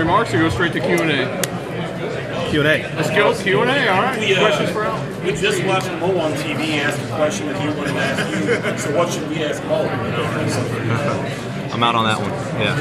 remarks or go straight to Q&A? Q&A. Let's go Q&A, all right. Questions for Al? We just watched Mo on TV ask a question that he wanted to ask you. So what should we ask Mo? I'm out on that one. Yeah.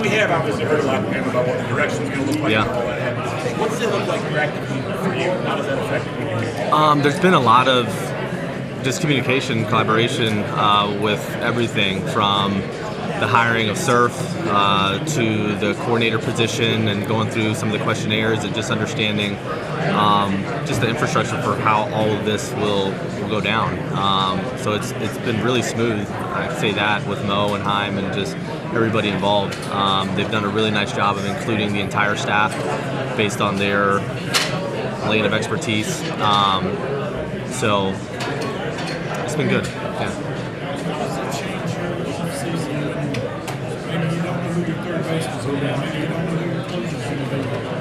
We have obviously heard a lot from him about what the direction's going to look like. Yeah. And all that. What does it look like practically for you? How does that affect you? There's been a lot of just communication, collaboration with everything from the hiring of Surf to the coordinator position and going through some of the questionnaires and just understanding just the infrastructure for how all of this will go down. So it's been really smooth. I say that with Mo and Heim and just everybody involved. They've done a really nice job of including the entire staff based on their lane of expertise. So it's been good. Yeah.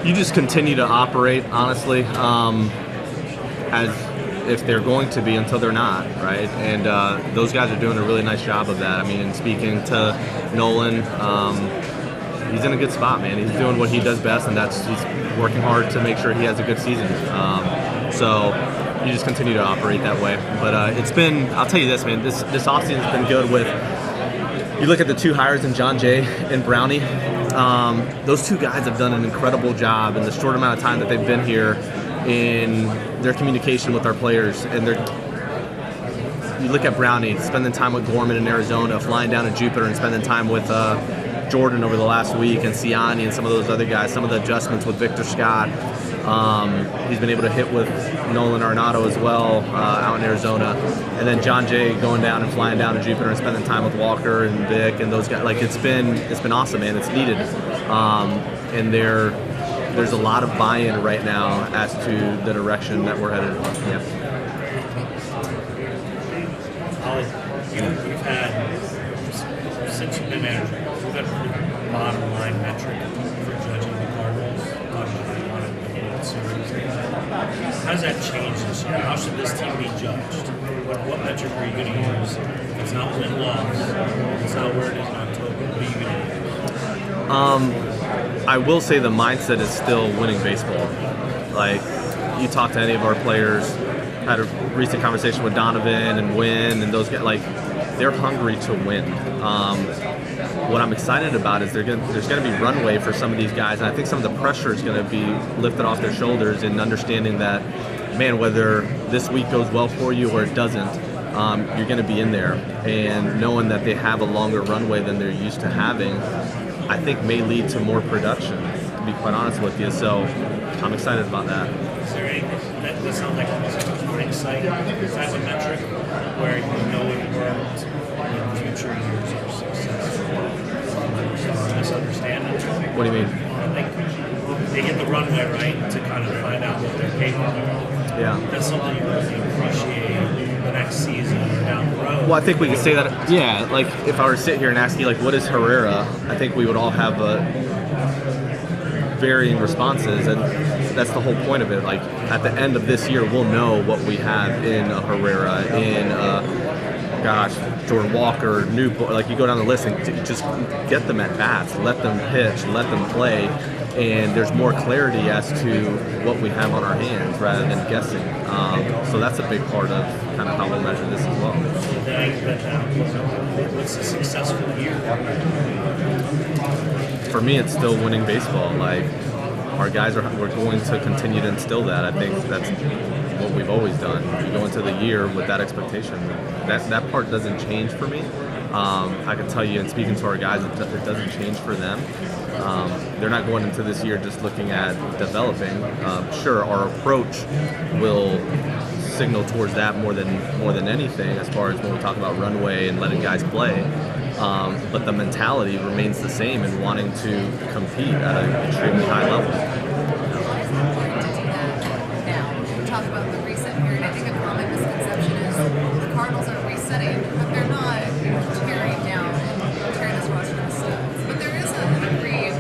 You just continue to operate, honestly, as if they're going to be until they're not, right? And those guys are doing a really nice job of that. I mean, speaking to Nolan, he's in a good spot, man. He's doing what he does best, and he's working hard to make sure he has a good season. So you just continue to operate that way. But it's been, I'll tell you this, man, this offseason's been good with, you look at the two hires in John Jay and Brownie, those two guys have done an incredible job in the short amount of time that they've been here in their communication with our players. And you look at Brownie, spending time with Gorman in Arizona, flying down to Jupiter and spending time with Jordan over the last week, and Siani and some of those other guys, some of the adjustments with Victor Scott. He's been able to hit with Nolan Arenado as well out in Arizona. And then John Jay going down and flying down to Jupiter and spending time with Walker and Vic and those guys. Like, it's been awesome, man. It's needed. And there's a lot of buy-in right now as to the direction that we're headed. Yeah. Ollie, you've had, since you've been manager, you've had a pretty bottom line metric for judging the Cardinals on a World Series. How does that change this year? How should this team be judged? What metric are you going to use? If it's not win-loss, it's not where it is in October, what are you going to do? I will say the mindset is still winning baseball. Like, you talk to any of our players, had a recent conversation with Donovan and Wynn and those guys, like, they're hungry to win. What I'm excited about is there's going to be runway for some of these guys, and I think some of the pressure is going to be lifted off their shoulders in understanding that, man, whether this week goes well for you or it doesn't, you're going to be in there. And knowing that they have a longer runway than they're used to having, I think may lead to more production, to be quite honest with you. So I'm excited about that. Is there anything that sounds like almost like a hindsight type of metric where you know it worked in future years of success? Misunderstanding? What do you mean? Like, they hit the runway right to kind of find out what they're capable of. Yeah. That's something you really appreciate the next season or down the road. Well, I think we could say that, yeah, like, if I were to sit here and ask you, like, what is Herrera, I think we would all have varying responses, and that's the whole point of it. Like, at the end of this year, we'll know what we have in a Herrera, in Jordan Walker, Newport. Like, you go down the list and just get them at bats, let them pitch, let them play, and there's more clarity as to what we have on our hands rather than guessing. So that's a big part of kind of how we'll measure this as well. What's a successful year? For me, it's still winning baseball. Like, our guys we're going to continue to instill that. I think that's what we've always done. You go into the year with that expectation. That part doesn't change for me. I can tell you, in speaking to our guys, it doesn't change for them. They're not going into this year just looking at developing. Sure, our approach will signal towards that more than anything, as far as when we talk about runway and letting guys play. But the mentality remains the same in wanting to compete at an extremely high level. Now, talk about the reset period. I think a common misconception is the Cardinals are resetting, but they're not tearing down and tearing this roster to studs. But there is a degree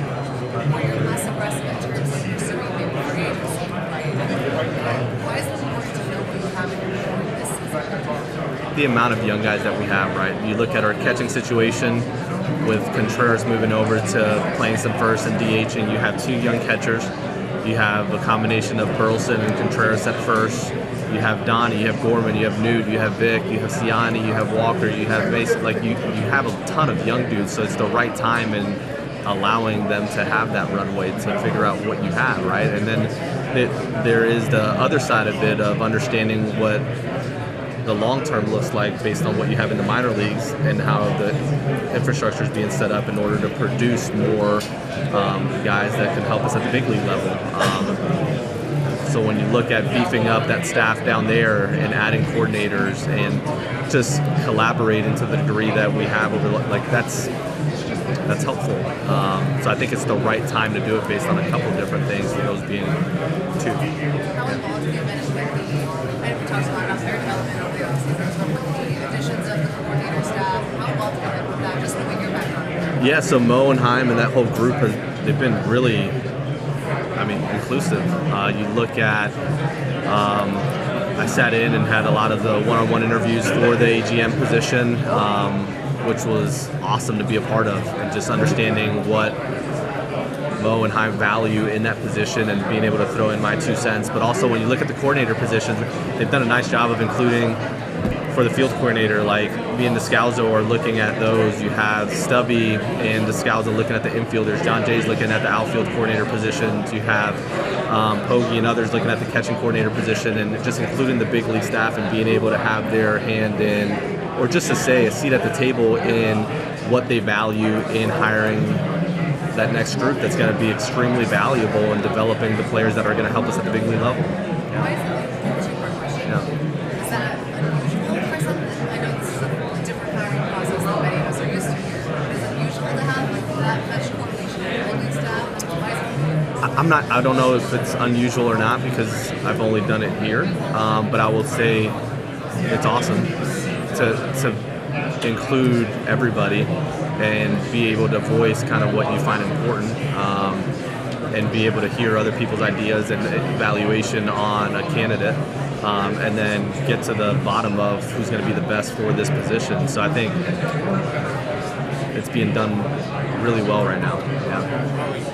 where you're less aggressive in terms of pursuing maybe free agency, right? Why is it important to know what you have in your this season? The amount of young guys that we have, right? You look at our catching situation, with Contreras moving over to playing some first and DHing, you have 2 young catchers. You have a combination of Burleson and Contreras at first. You have Donnie, you have Gorman, you have Newt, you have Vic, you have Siani, you have Walker, you have Mason. Like you have a ton of young dudes, so it's the right time in allowing them to have that runway to figure out what you have, right? And then there is the other side of it of understanding what the long term looks like based on what you have in the minor leagues and how the infrastructure is being set up in order to produce more guys that can help us at the big league level. So when you look at beefing up that staff down there and adding coordinators and just collaborating to the degree that we have over, like that's helpful. So I think it's the right time to do it based on a couple of different things, those being 2. How involved have you been with I know we talked a lot about player development over the offseason, but with the additions of the coordinator staff, how involved have you been with that, just knowing your background? Yeah, so Mo and Heim and that whole group, they've been really, inclusive. You look at, I sat in and had a lot of the one-on-one interviews for the AGM position, which was awesome to be a part of, and just understanding what Mo and Heim value in that position and being able to throw in my 2 cents. But also when you look at the coordinator positions, they've done a nice job of including for the field coordinator, like me and Descalzo are looking at those. You have Stubby and Descalzo looking at the infielders. John Jay's looking at the outfield coordinator positions. You have Hoagie and others looking at the catching coordinator position, and just including the big league staff and being able to have their hand in, or just to say a seat at the table in what they value in hiring that next group that's going to be extremely valuable in developing the players that are going to help us at the big league level. Why is it a two-part question? Yeah. Is that unusual for something? I know this is a different hiring process than many of us are used to here. Is it usual to have that much coordination with the league staff? Why is it I don't know if it's unusual or not because I've only done it here, but I will say it's awesome to include everybody and be able to voice kind of what you find important, and be able to hear other people's ideas and evaluation on a candidate, and then get to the bottom of who's going to be the best for this position. So I think it's being done really well right now. Yeah.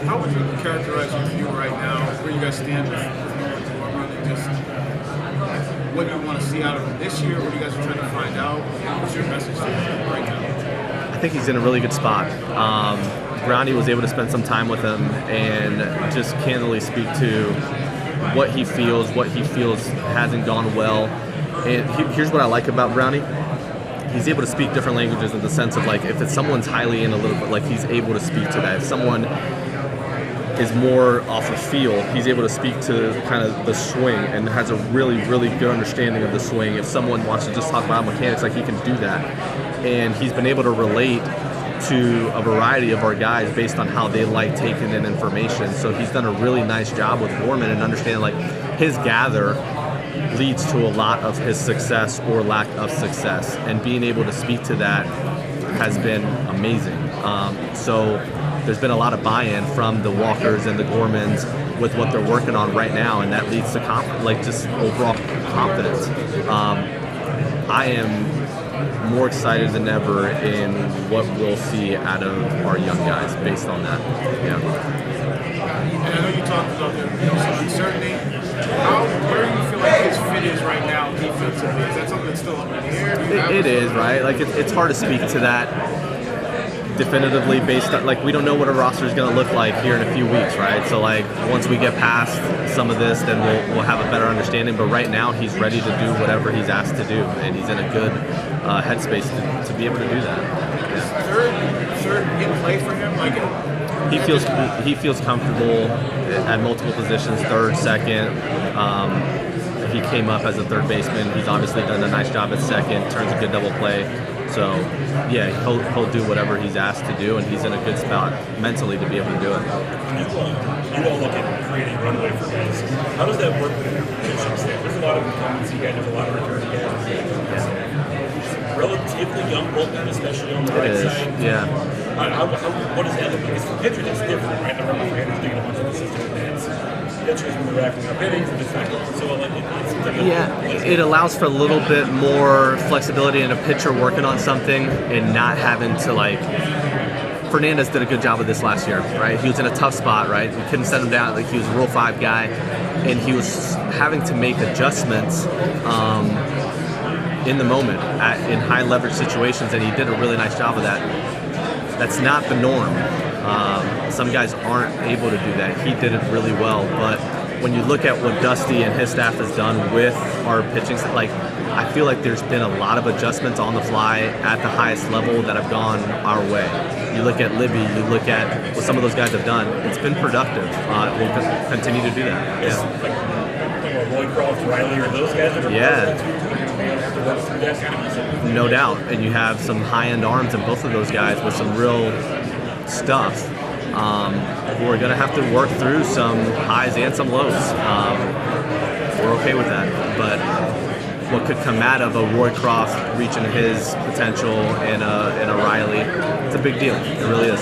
How would you characterize your view right now, where you guys stand with Nolan, just what you want to see out of him this year, what you guys are trying to find out? What's your message to him right now? I think he's in a really good spot. Brownie was able to spend some time with him and just candidly speak to what he feels hasn't gone well. And here's what I like about Brownie. He's able to speak different languages in the sense of, like, if it's someone's highly in a little bit, like, he's able to speak to that. If someone is more off of feel, he's able to speak to kind of the swing and has a really, really good understanding of the swing. If someone wants to just talk about mechanics, like, he can do that. And he's been able to relate to a variety of our guys based on how they like taking in information. So he's done a really nice job with Gorman and understanding, like, his gather leads to a lot of his success or lack of success, and being able to speak to that has been amazing. So there's been a lot of buy-in from the Walkers and the Gormans with what they're working on right now, and that leads to just overall confidence. I am more excited than ever in what we'll see out of our young guys based on that. Yeah. And I know you talked about some uncertainty. Where do you feel like his fit is right now defensively? Is that something that's still up in the air? It is, right? Like, it's hard to speak to that definitively based on, like, we don't know what a roster is going to look like here in a few weeks, right? So, like, once we get past some of this, then we'll have a better understanding. But right now, he's ready to do whatever he's asked to do, and he's in a good headspace to be able to do that. Yeah. Is third in play for him? Like, he feels comfortable at multiple positions, third, second. He came up as a third baseman. He's obviously done a nice job at second, turns a good double play. So, yeah, he'll do whatever he's asked to do, and he's in a good spot mentally to be able to do it. You all look at creating runway for guys. How does that work with your pitching staff? There's a lot of incumbency guys, there's a lot of return guys. Relatively young bullpen, especially on the right side. Yeah. What does that look like? Because for pitchers, it's different, right? The runway for hitters doing a bunch of assistant bats. pitchers when they're racking up innings and just like so like it seems like It allows for a little bit more flexibility in a pitcher working on something and not having to like. Fernandez did a good job of this last year, right? He was in a tough spot, right? We couldn't set him down. Like he was a Rule 5 guy, and he was having to make adjustments in the moment in high leverage situations, and he did a really nice job of that. That's not the norm. Some guys aren't able to do that. He did it really well, but when you look at what Dusty and his staff has done with our pitching, like I feel like there's been a lot of adjustments on the fly at the highest level that have gone our way. You look at Libby, you look at what some of those guys have done. It's been productive. We'll continue to do that. like Roy Croft, Riley, or those guys that are have to work through that kind of stuff. No doubt. And you have some high-end arms in both of those guys with some real stuff. We're going to have to work through some highs and some lows. We're okay with that. But what could come out of a Roy Croft reaching his potential and a Riley, it's a big deal. It really is.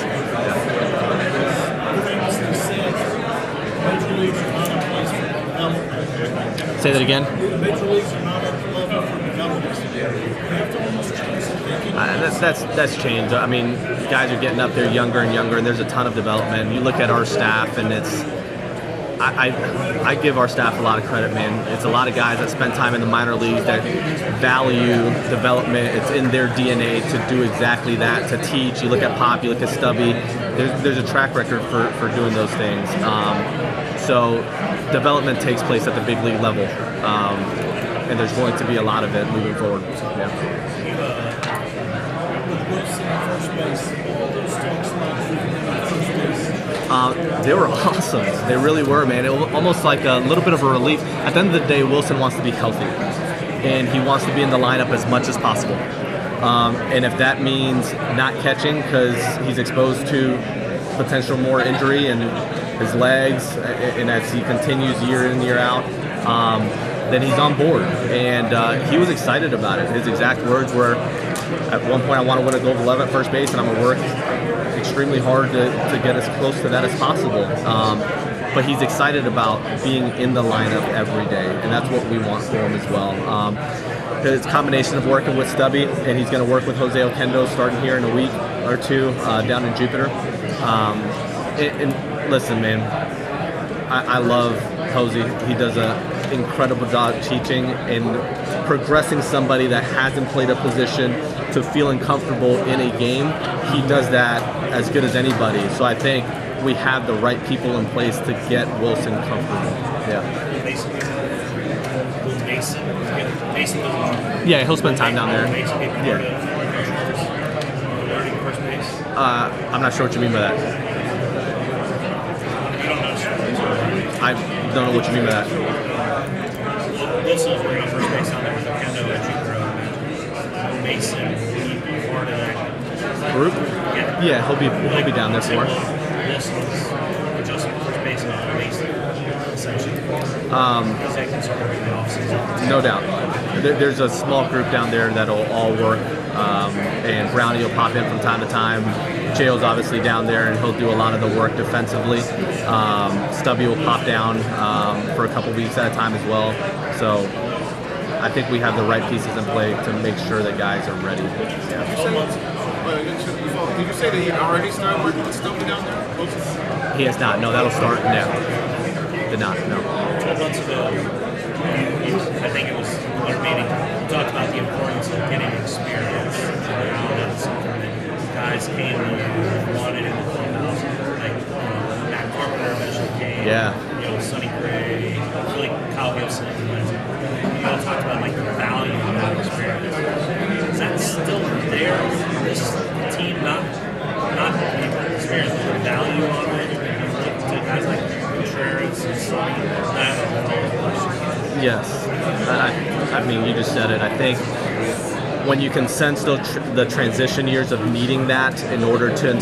Say that again. That's changed. I mean, guys are getting up there younger and younger, and there's a ton of development. You look at our staff, and it's I give our staff a lot of credit, man. It's a lot of guys that spend time in the minor leagues that value development. It's in their DNA to do exactly that, to teach. You look at Pop, you look at Stubby. There's a track record for doing those things. So development takes place at the big league level, and there's going to be a lot of it moving forward. Yeah. They were awesome. They really were, man. It was almost like a little bit of a relief. At the end of the day, Wilson wants to be healthy, and he wants to be in the lineup as much as possible. And if that means not catching because he's exposed to potential more injury and his legs, and as he continues year in, year out, then he's on board. And he was excited about it. His exact words were, at one point, I want to win a gold glove at first base, and I'm going to work extremely hard to get as close to that as possible. But he's excited about being in the lineup every day, and that's what we want for him as well. His combination of working with Stubby, and he's going to work with Jose Oquendo starting here in a week or two down in Jupiter. And listen, man, I love Jose. He does an incredible job teaching and progressing somebody that hasn't played a position to feeling comfortable in a game. He does that as good as anybody. So I think we have the right people in place to get Wilson comfortable. Yeah. Yeah, he'll spend time down there. Yeah. I'm not sure what you mean by that. I don't know what you mean by that. Wilson's working on first base on there with Oquendo and Mason will be part of that group. Yeah, he'll be down there for us. Wilson's adjusting first base on Mason, essentially. Is that concerned in the offseason? No doubt. There's a small group down there that'll all work, and Brownie will pop in from time to time. Cheo's obviously down there, and he'll do a lot of the work defensively. Stubby will pop down for a couple weeks at a time as well. So I think we have the right pieces in play to make sure that guys are ready. Yeah. Did you say that he already started working with Stubby down there? He has not. No, that'll start now. Did not. No. 12 months ago, I think it was one meeting. We talked about the importance of getting experience. That's something that guys came and wanted in the clubhouse. Like Matt Carpenter eventually came. Yeah. Sonny Gray, really Kyle Gibson. We all talked about like the value of that experience. Is that still there? This team not experience the value of it. To guys like Contreras and Sonny. Yes. I mean, you just said it. I think when you can sense the transition years of needing that in order to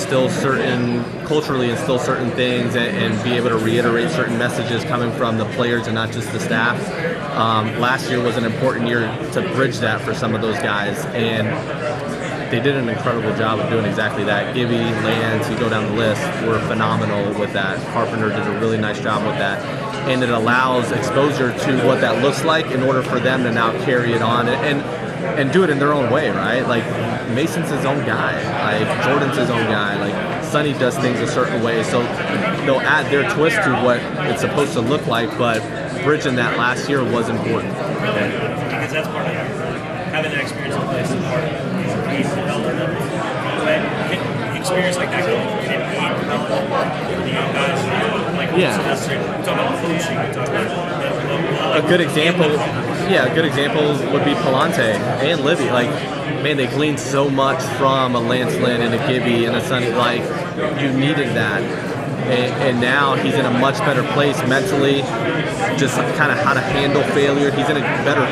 culturally instill certain things and be able to reiterate certain messages coming from the players and not just the staff. Last year was an important year to bridge that for some of those guys. And they did an incredible job of doing exactly that. Gibby, Lance, you go down the list, were phenomenal with that. Carpenter did a really nice job with that. And it allows exposure to what that looks like in order for them to now carry it on and do it in their own way, right? Like Mason's his own guy, like Jordan's his own guy, like Sonny does things a certain way, so they'll add their twist to what it's supposed to look like, but bridging that last year was important. Okay? Because that's part of having that experience in place is part of development. But experience like that can aid development for the young guys. Like, Yeah. we're talking about coaching, we're talking about A good example, a good example would be Palante and Livy. Like, man, they gleaned so much from a Lance Lynn and a Gibby and a Sonny. Like, you needed that. And now he's in a much better place mentally, just kind of how to handle failure. He's in a better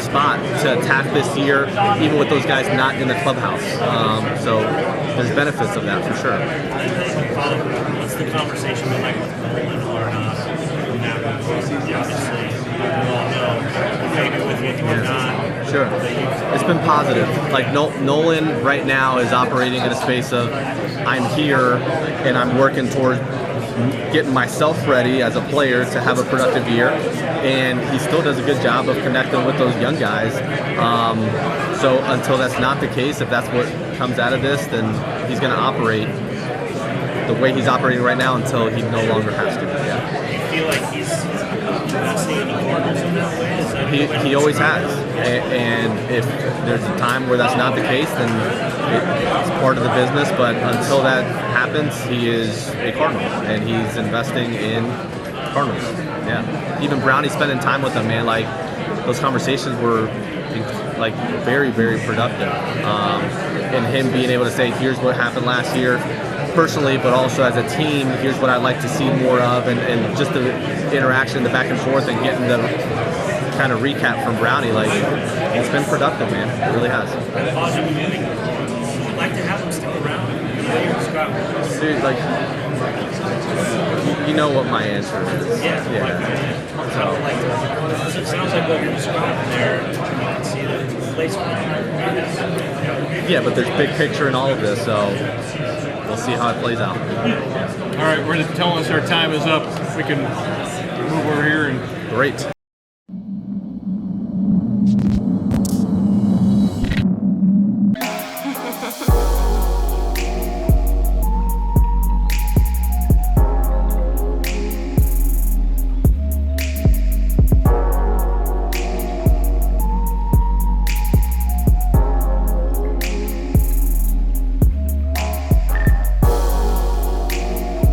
spot to attack this year, even with those guys not in the clubhouse. So there's benefits of that for sure. What's the conversation been like with Nolan Arenado in that regard? Obviously, we all know maybe with you or not. Sure. It's been positive. Like Nolan right now is operating in a space of I'm here and I'm working towards getting myself ready as a player to have a productive year, and he still does a good job of connecting with those young guys. So until that's not the case, if that's what comes out of this, then he's going to operate the way he's operating right now until he no longer has to. Yeah. Do you feel like he's seeing the Cardinals in that way? Is that He always has, and if there's a time where that's not the case, then it's part of the business. But until that happens, he is a Cardinal, and he's investing in Cardinals. Yeah, even Brownie spending time with him, man. Like those conversations were like very, very productive, and him being able to say, "Here's what happened last year." Personally, but also as a team, here's what I'd like to see more of, and just the interaction, the back and forth, and getting the kind of recap from Brownie, like it's been productive, man. It really has. positive moving? Would you like to have him stick around? What you describe? Dude, like you know what my answer is. Yeah. So Because it sounds like what you're describing there, you can see the placement. yeah, but there's big picture in all of this, so we'll see how it plays out. All right, we're telling us our time is up. We can move over here and Great.